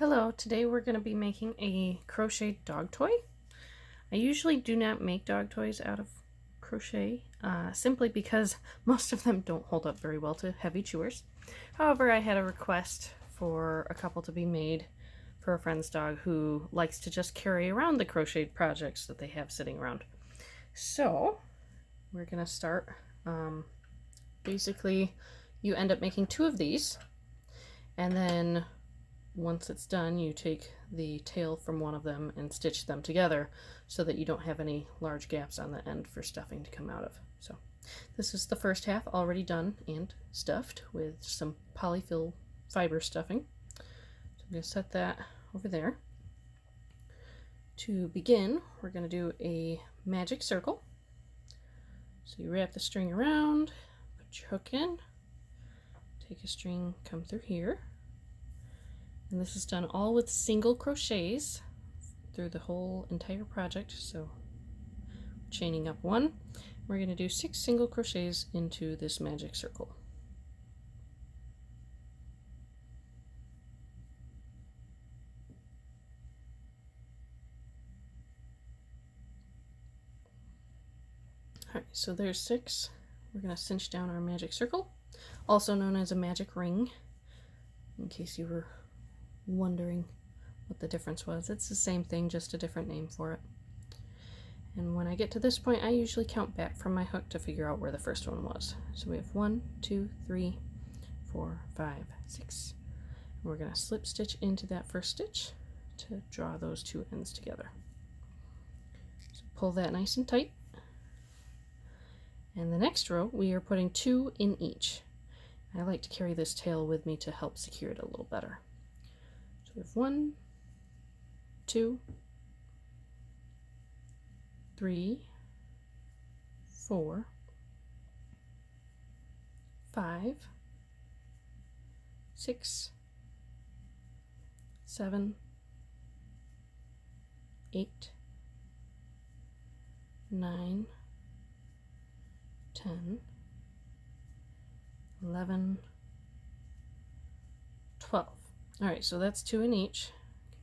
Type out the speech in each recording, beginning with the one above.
Hello, today we're going to be making a crochet dog toy. I usually do not make dog toys out of crochet, simply because most of them don't hold up very well to heavy chewers. However, I had a request for a couple to be made for a friend's dog who likes to just carry around the crocheted projects that they have sitting around. So, we're going to start. Basically, you end up making two of these, and then once it's done, you take the tail from one of them and stitch them together so that you don't have any large gaps on the end for stuffing to come out of. So this is the first half already done and stuffed with some polyfill fiber stuffing. So I'm going to set that over there. To begin, we're going to do a magic circle. So you wrap the string around, put your hook in, take a string, come through here. And this is done all with single crochets through the whole entire project. So chaining up one, we're going to do 6 single crochets into this magic circle. Alright, so there's 6. We're going to cinch down our magic circle, also known as a magic ring, in case you were wondering what the difference was. It's the same thing, just a different name for it. And when I get to this point, I usually count back from my hook to figure out where the first one was. So we have 1, 2, 3, 4, 5, 6. And we're going to slip stitch into that first stitch to draw those two ends together. So pull that nice and tight. And the next row, we are putting 2 in each. I like to carry this tail with me to help secure it a little better. So we have 1, 2, 3, 4, 5, 6, 7, 8, 9, 10, 11, 12. Alright, so that's 2 in each,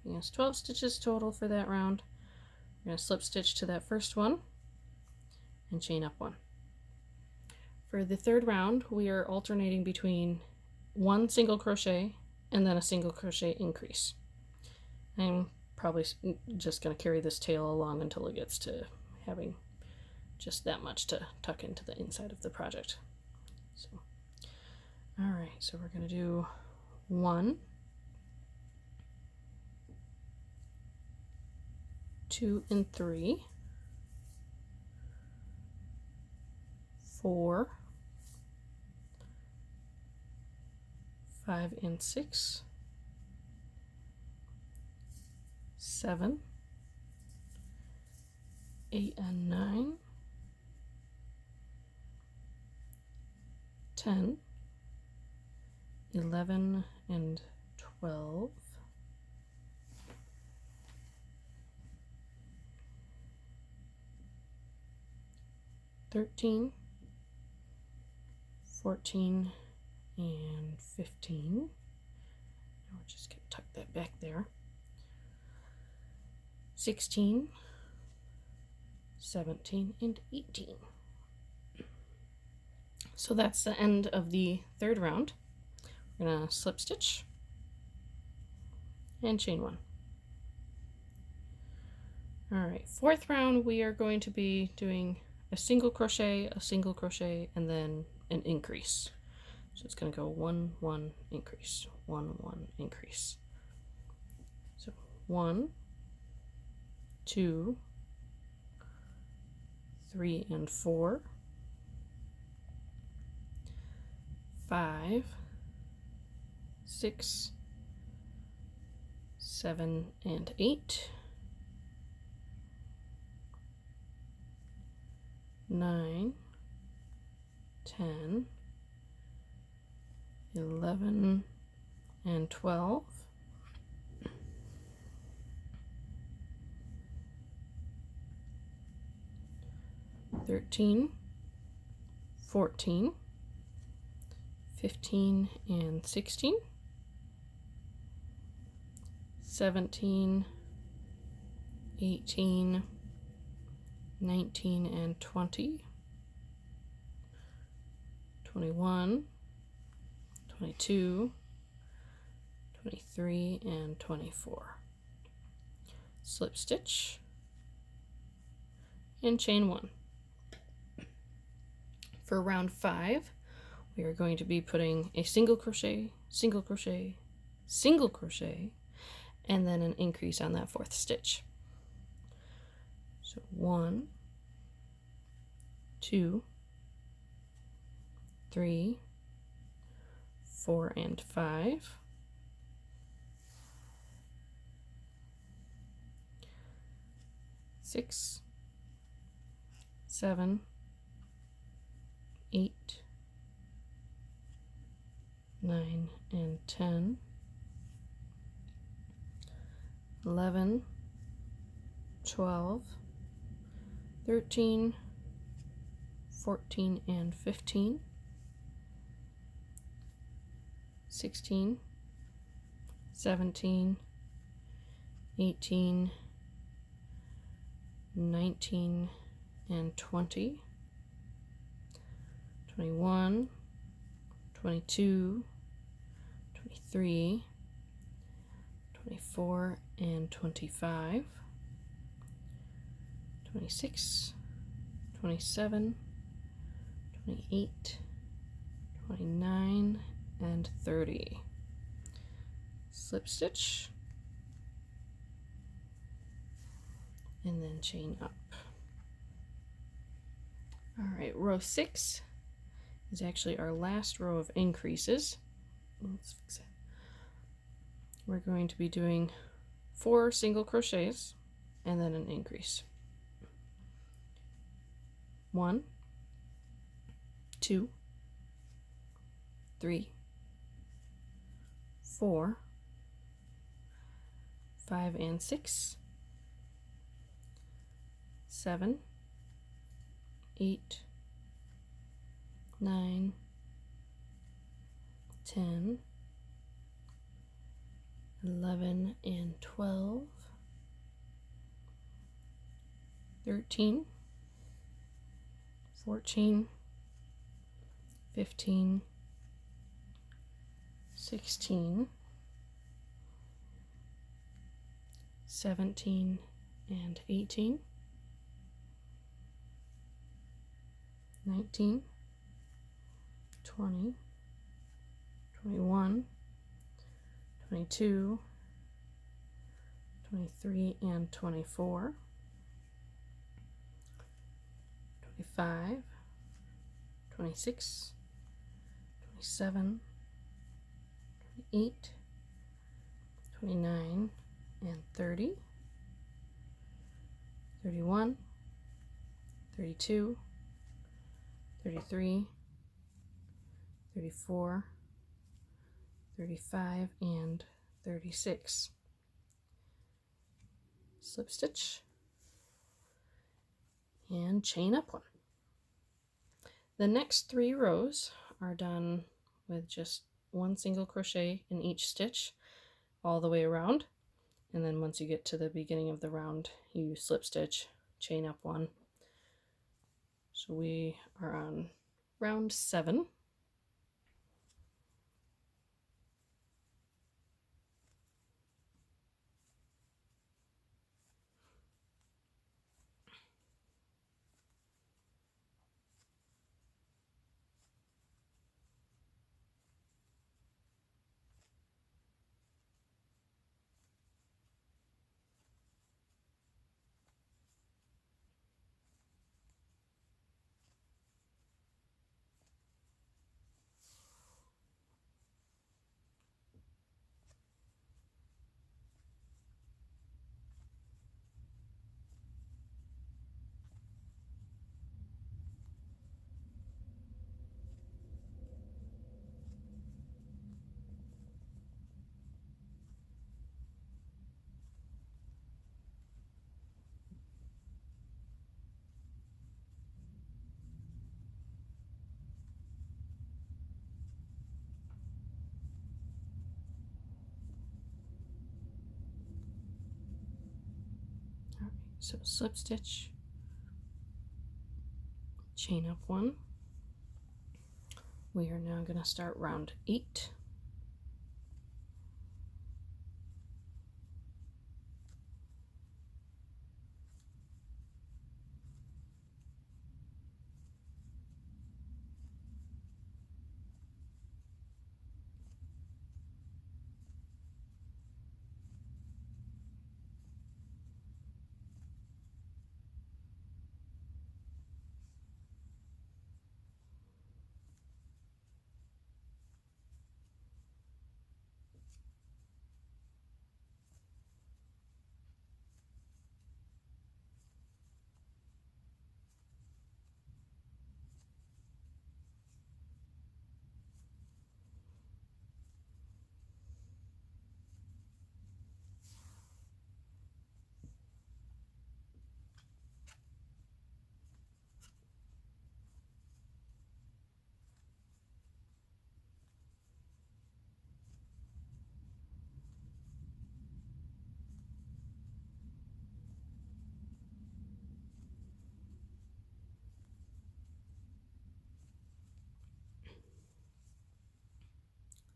giving us 12 stitches total for that round. We're going to slip stitch to that first one and chain up 1. For the third round, we are alternating between 1 single crochet and then a single crochet increase. I'm probably just going to carry this tail along until it gets to having just that much to tuck into the inside of the project. So, alright, so we're going to do 1, 2 and 3, 4, 5 and 6, 7, 8 and 9, 10, 11 and 12, 13, 14, and 15. Now we're just going to tuck that back there. 16, 17, and 18. So that's the end of the third round. We're going to slip stitch and chain 1. Alright, fourth round we are going to be doing a single crochet, and then an increase. So it's going to go 1, 1, increase, 1, 1, increase. So 1, 2, 3 and 4, 5, 6, 7 and 8, 9, 10, 11 and 12, 13, 14, 15 and 16, 17, 18, 19, and 20, 21, 22, 23, and 24. Slip stitch and chain 1. For round 5, we are going to be putting a single crochet, single crochet, single crochet, and then an increase on that 4th stitch. So 1, 2, 3, 4, and 5. 6, 7, 8, 9, and 10, 11, 12, 13, 14, and 15, 16, 17, 18, 19, and 20, 21, 22, 23, 24, and 25, 26, 27, 28, 29, and 30. Slip stitch and then chain up. All right, row 6 is actually our last row of increases. Let's fix it. We're going to be doing 4 single crochets and then an increase. 1, 2, 3, 4, 5, and 6, 7, 8, 9, 10, 11, and 12, 13, 14, 15, 16, 17, and 18, 19, 20, 21, 22, 23, and 24, 25, 26, 27, 28, 29, and 30, 31, 32, 33, 34, 35, and 36. Slip stitch and chain up 1. The next 3 rows are done with just 1 single crochet in each stitch all the way around, and then once you get to the beginning of the round you slip stitch, chain up 1. So we are on round 7. So slip stitch, chain up 1. We are now going to start round 8.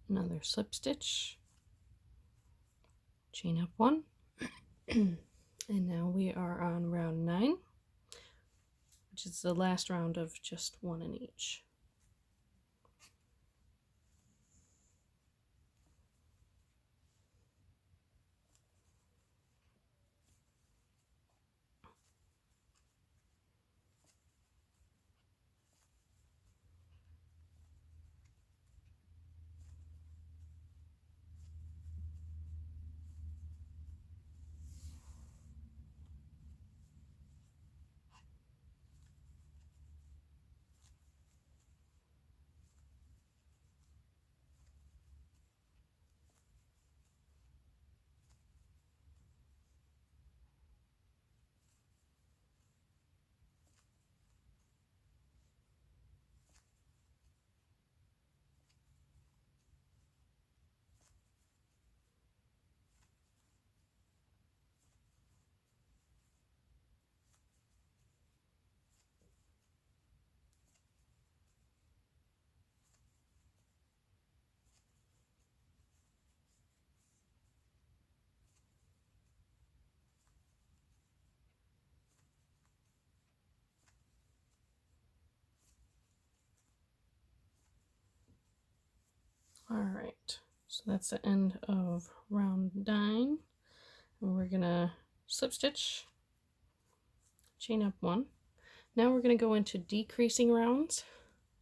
Another slip stitch, chain up 1. And now we are on round 9, which is the last round of just 1 in each. All right, so that's the end of round 9, and we're gonna slip stitch, chain up 1. Now we're gonna go into decreasing rounds.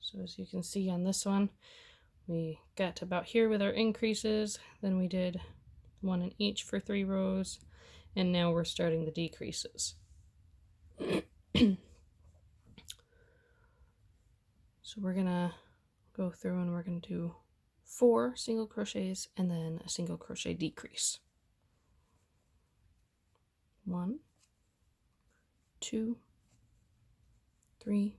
So as you can see on this one, we got to about here with our increases, then we did 1 in each for 3 rows, and now we're starting the decreases. So we're gonna go through and we're gonna do 4 single crochets and then a single crochet decrease. 1, 2, 3,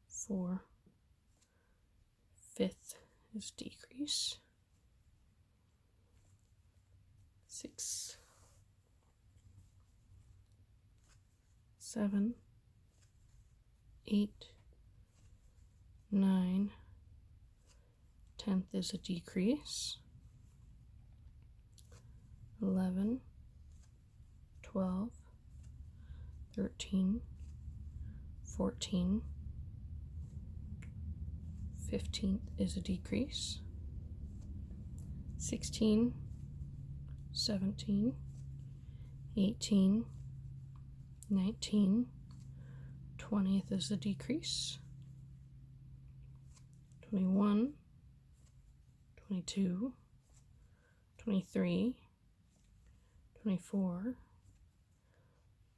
4, 5th is decrease, 6, 7, 8, 9, 10th is a decrease, 11, 12, 13, 14, 15th is a decrease, 16, 17, 18, 19, 20th is a decrease, 21, 22, 23, 24,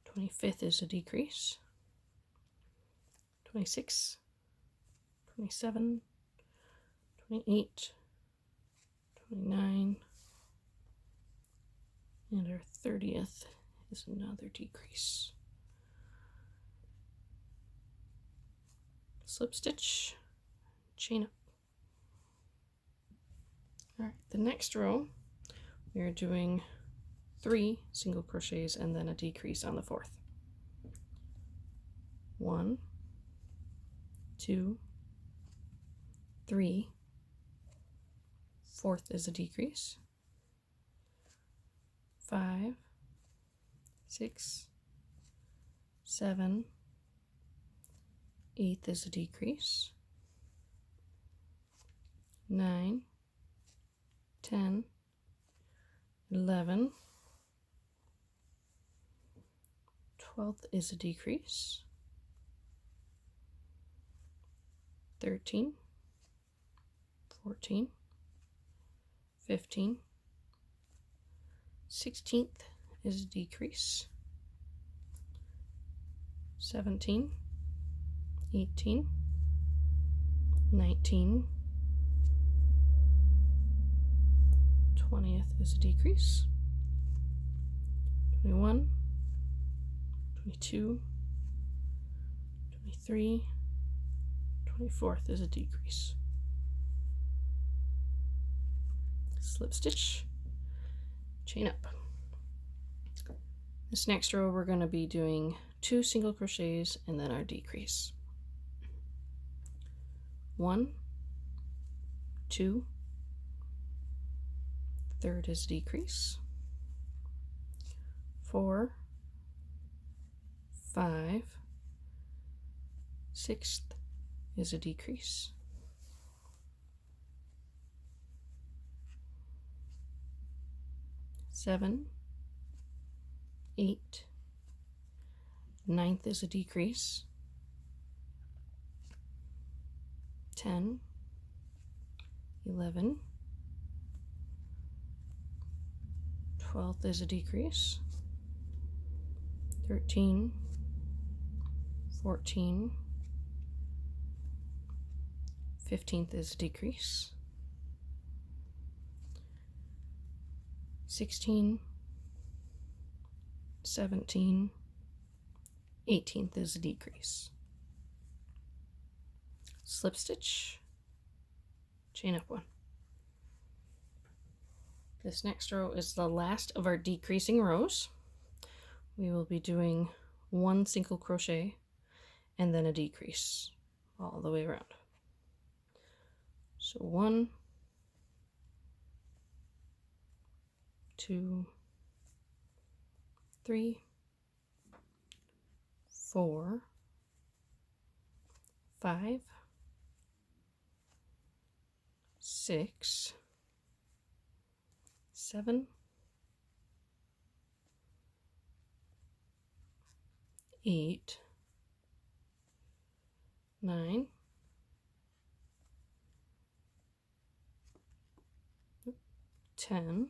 25th is a decrease, 26, 27, 28, 29, and our 30th is another decrease. Slip stitch, chain up. All right, the next row we are doing 3 single crochets and then a decrease on the 4th. 1, 2, 3, 4th is a decrease, 5, 6, 7, 8th is a decrease, 9, 10, 11, 12th is a decrease, 13, 14, 15, 16th is a decrease, 17, 18, 19, 20th is a decrease, 21, 22, 23, 24th is a decrease. Slip stitch, chain up. This next row we're going to be doing 2 single crochets and then our decrease. 1, 2, 3rd is decrease, 4, 5, 6th is a decrease, 7, 8, 9th is a decrease, 10, 11, 12th is a decrease, 13, 14, 15th is a decrease, 16, 17, 18th is a decrease. Slip stitch, chain up 1. This next row is the last of our decreasing rows. We will be doing 1 single crochet and then a decrease all the way around. So 1, 2, 3, 4, 5, 6, 7, 8, 9, 10,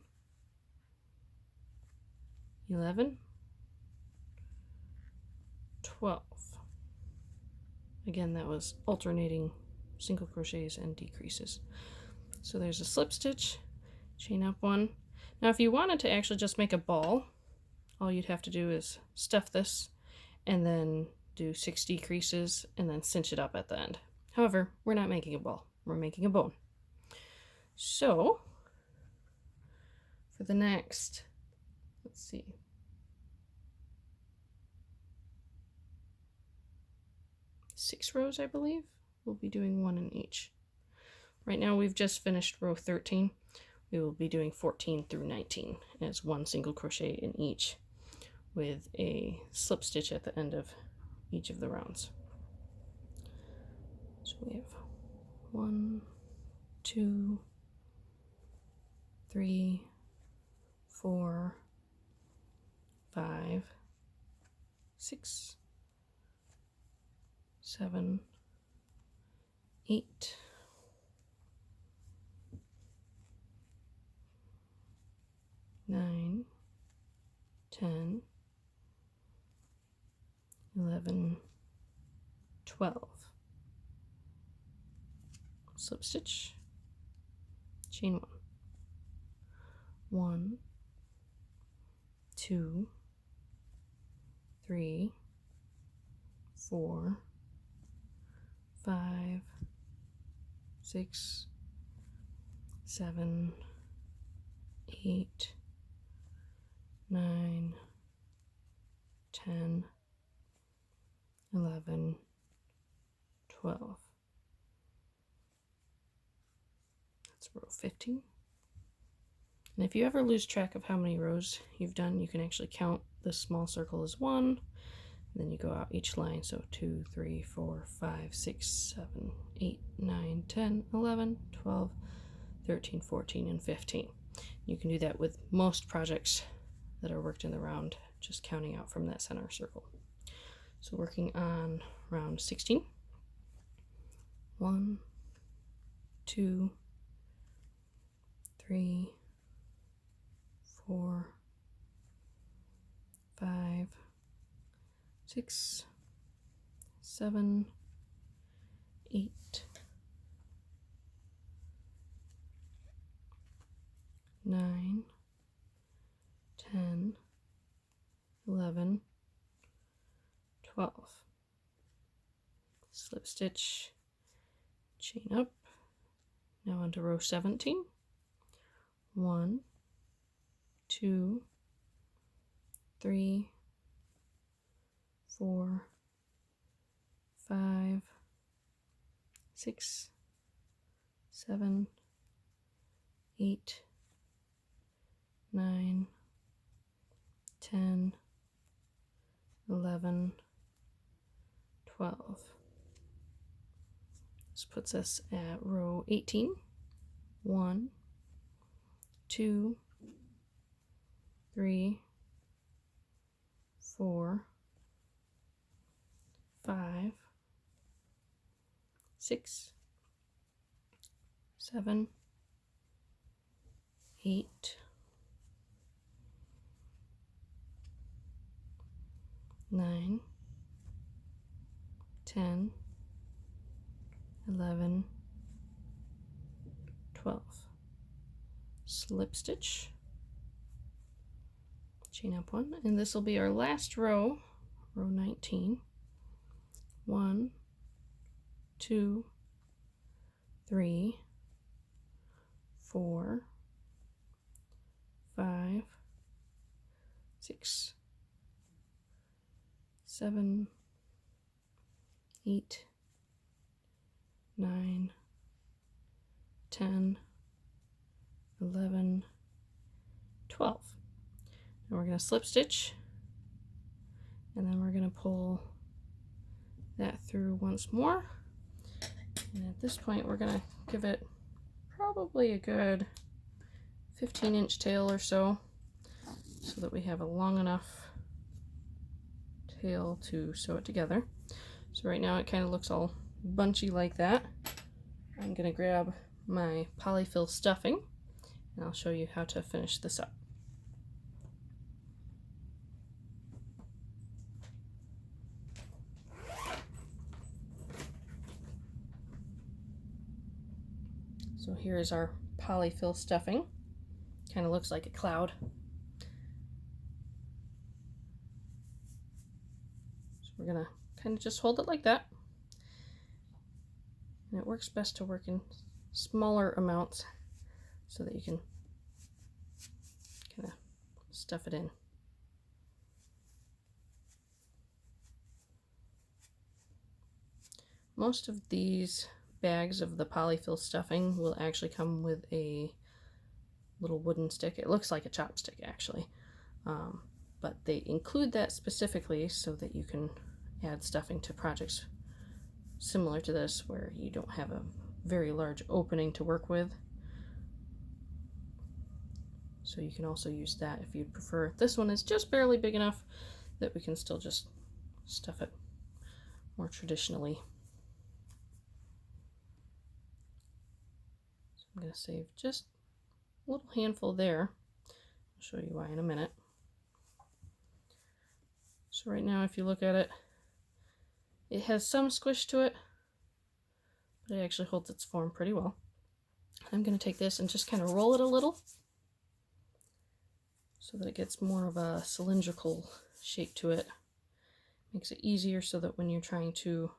11, 12. Again, that was alternating single crochets and decreases. So there's a slip stitch, chain up 1. Now if you wanted to actually just make a ball, all you'd have to do is stuff this and then do 6 decreases and then cinch it up at the end. However, we're not making a ball, we're making a bone. So for the next, let's see, six rows, I believe, we'll be doing 1 in each. Right now we've just finished row 13. We will be doing 14 through 19 as 1 single crochet in each with a slip stitch at the end of each of the rounds. So we have 1, 2, 3, 4, 5, 6, 7, 8, 9, 10, 11, 12. Slip stitch, chain 1. 1, 2, 3, 4, 5, 6, 7, 8, 15. And if you ever lose track of how many rows you've done, you can actually count this small circle as 1, and then you go out each line. So 2, 3, 4, 5, 6, 7, 8, 9, 10, 11, 12, 13, 14, and 15. You can do that with most projects that are worked in the round, just counting out from that center circle. So working on round 16. 1, 2, 3, 4, 5, 6, 7, 8, 9, 10, 11, 12. Slip stitch, chain up. Now onto row 17. 1, 2, 3, 4, 5, 6, 7, 8, 9, 10, 11, 12. This puts us at row 18. 1, 2, 3, 4, 5, 6, 7, 8, 9, 10, 11, 12. Slip stitch, chain up 1, and this will be our last row, row 19. 1, 2, 3, 4, 5, 6, 7, 8, 9, 10, 11, 12. And we're going to slip stitch, and then we're going to pull that through once more. And at this point we're going to give it probably a good 15-inch tail or so that we have a long enough tail to sew it together. So right now it kind of looks all bunchy like that. I'm going to grab my polyfill stuffing and I'll show you how to finish this up. So here's our polyfill stuffing. Kind of looks like a cloud. So we're gonna kind of just hold it like that. And it works best to work in smaller amounts so that you can kind of stuff it in. Most of these bags of the polyfill stuffing will actually come with a little wooden stick. It looks like a chopstick actually, but they include that specifically so that you can add stuffing to projects similar to this where you don't have a very large opening to work with. So you can also use that if you'd prefer. This one is just barely big enough that we can still just stuff it more traditionally. I'm going to save just a little handful there. I'll show you why in a minute. So right now if you look at it, it has some squish to it, but it actually holds its form pretty well. I'm going to take this and just kind of roll it a little so that it gets more of a cylindrical shape to it. Makes it easier so that when you're trying to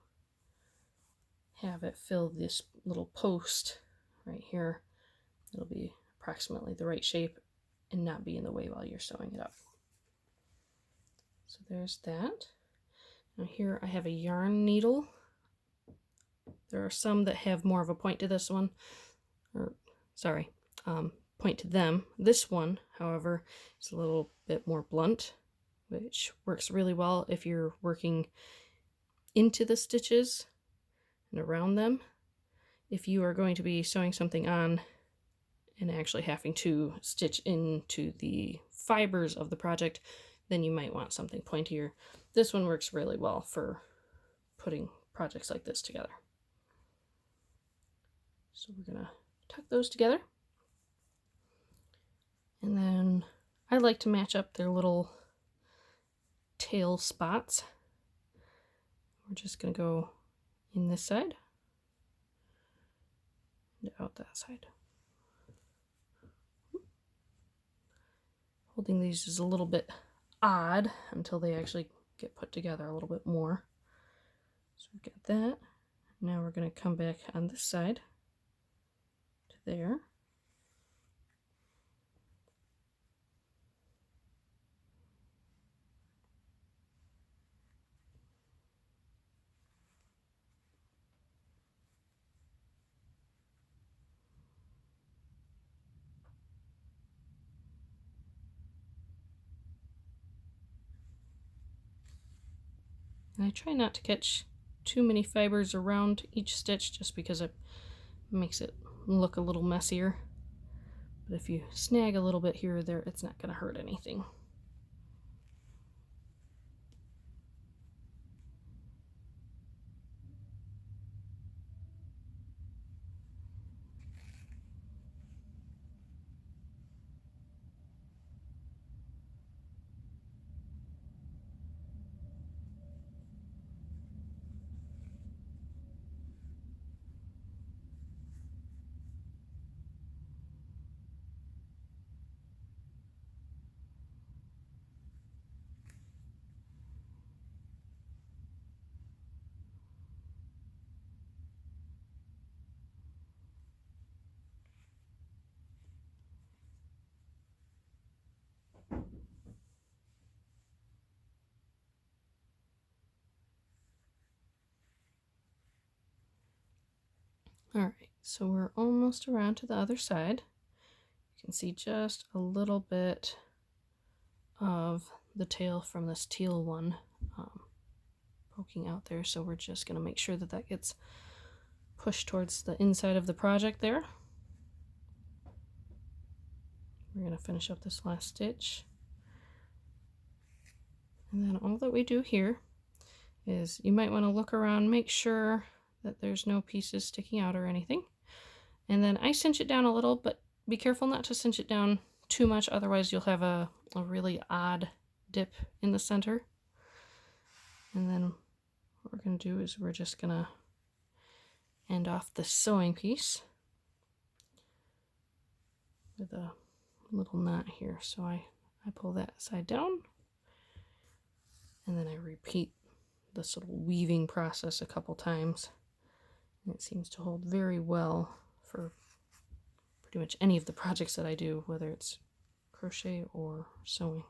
have it fill this little post right here, it'll be approximately the right shape and not be in the way while you're sewing it up. So there's that. Now here I have a yarn needle. There are some that have more of a point to this one. Or, sorry, point to them. This one, however, is a little bit more blunt, which works really well if you're working into the stitches and around them. If you are going to be sewing something on and actually having to stitch into the fibers of the project, then you might want something pointier. This one works really well for putting projects like this together. So we're gonna tuck those together. And then I like to match up their little tail spots. We're just gonna go in this side and out that side. Holding these is a little bit odd until they actually get put together a little bit more. So we've got that. Now we're going to come back on this side to there. And I try not to catch too many fibers around each stitch just because it makes it look a little messier. But if you snag a little bit here or there, it's not going to hurt anything. Alright, so we're almost around to the other side. You can see just a little bit of the tail from this teal one poking out there, so we're just going to make sure that that gets pushed towards the inside of the project there. We're going to finish up this last stitch. And then all that we do here is you might want to look around, make sure that there's no pieces sticking out or anything. And then I cinch it down a little, but be careful not to cinch it down too much, otherwise you'll have a really odd dip in the center. And then what we're going to do is we're just going to end off the sewing piece with a little knot here. So I pull that side down, and then I repeat this little weaving process a couple times. And it seems to hold very well for pretty much any of the projects that I do, whether it's crochet or sewing.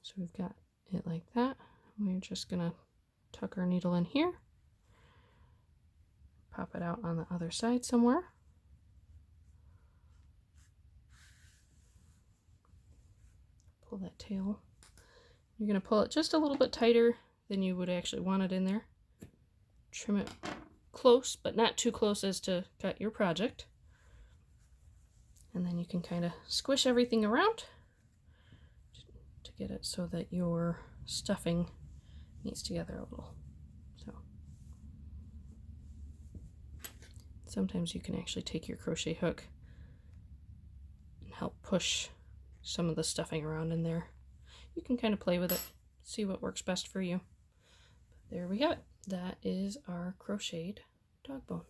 So we've got it like that. We're just gonna tuck our needle in here, pop it out on the other side somewhere. Pull that tail. You're gonna pull it just a little bit tighter than you would actually want it in there. Trim it close, but not too close as to cut your project. And then you can kind of squish everything around to get it so that your stuffing meets together a little. So sometimes you can actually take your crochet hook and help push some of the stuffing around in there. You can kind of play with it, see what works best for you. But there we have it. That is our crocheted dog bone.